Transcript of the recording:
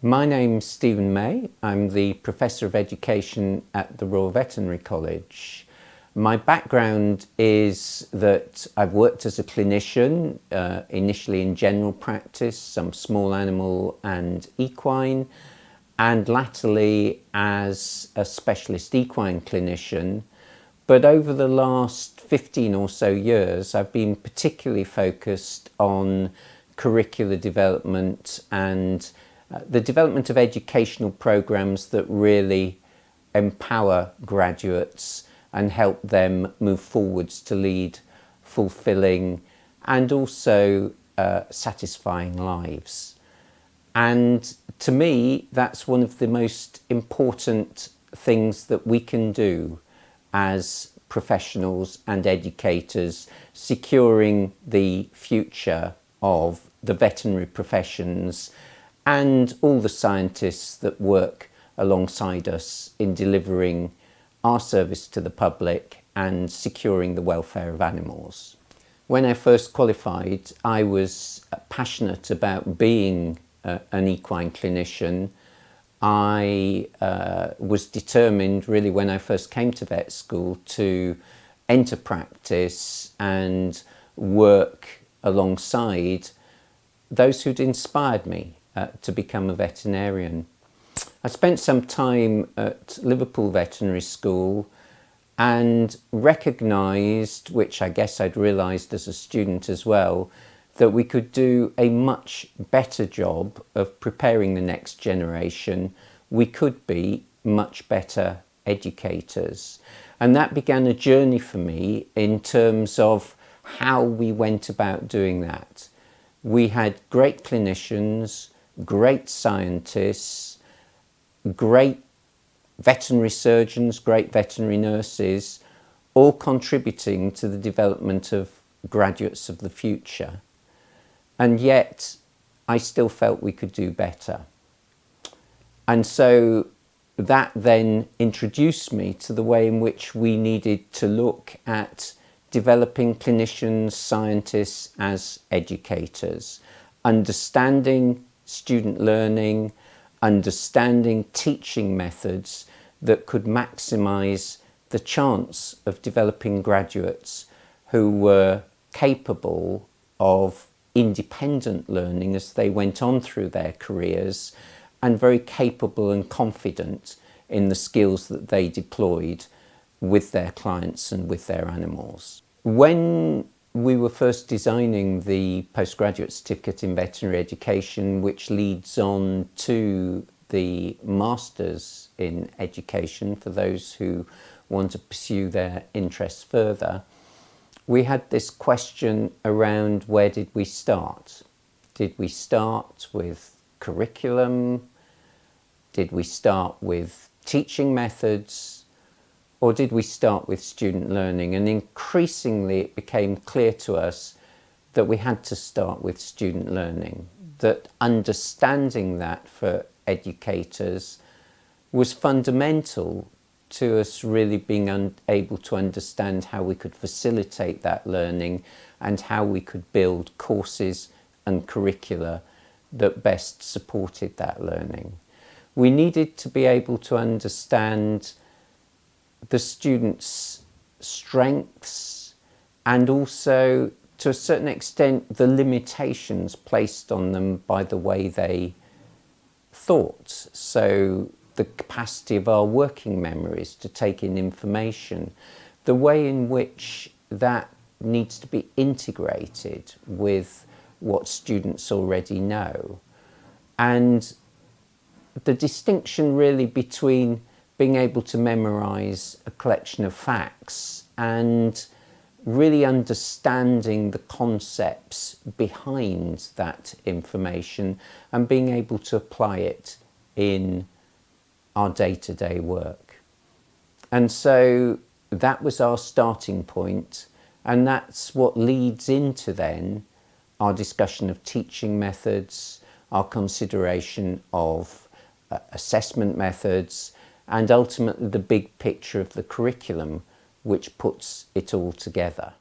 My name's Stephen May. I'm the Professor of Education at the Royal Veterinary College. My background is that I've worked as a clinician, initially in general practice, some small animal and equine, and latterly as a specialist equine clinician. But over the last 15 or so years, I've been particularly focused on curricular development and the development of educational programs that really empower graduates and help them move forwards to lead fulfilling and also satisfying lives. And to me, that's one of the most important things that we can do as professionals and educators, securing the future of the veterinary professions and all the scientists that work alongside us in delivering our service to the public and securing the welfare of animals. When I first qualified, I was passionate about being an equine clinician. I was determined really when I first came to vet school to enter practice and work alongside those who'd inspired me to become a veterinarian. I spent some time at Liverpool Veterinary School and recognised, which I guess I'd realised as a student as well, that we could do a much better job of preparing the next generation. We could be much better educators. And that began a journey for me in terms of how we went about doing that. We had great clinicians, great scientists, great veterinary surgeons, great veterinary nurses, all contributing to the development of graduates of the future. And yet, I still felt we could do better. And so that then introduced me to the way in which we needed to look at developing clinicians, scientists as educators, understanding student learning, understanding teaching methods that could maximise the chance of developing graduates who were capable of independent learning as they went on through their careers and very capable and confident in the skills that they deployed with their clients and with their animals. When we were first designing the postgraduate certificate in veterinary education, which leads on to the masters in education for those who want to pursue their interests further, we had this question around where did we start? Did we start with curriculum? Did we start with teaching methods? Or did we start with student learning? And increasingly it became clear to us that we had to start with student learning, that understanding that for educators was fundamental to us really being able to understand how we could facilitate that learning and how we could build courses and curricula that best supported that learning. We needed to be able to understand the students' strengths and also, to a certain extent, the limitations placed on them by the way they thought. So the capacity of our working memories to take in information, the way in which that needs to be integrated with what students already know. And the distinction really between being able to memorise a collection of facts and really understanding the concepts behind that information and being able to apply it in our day-to-day work. And so that was our starting point, and that's what leads into then our discussion of teaching methods, our consideration of assessment methods, and ultimately the big picture of the curriculum which puts it all together.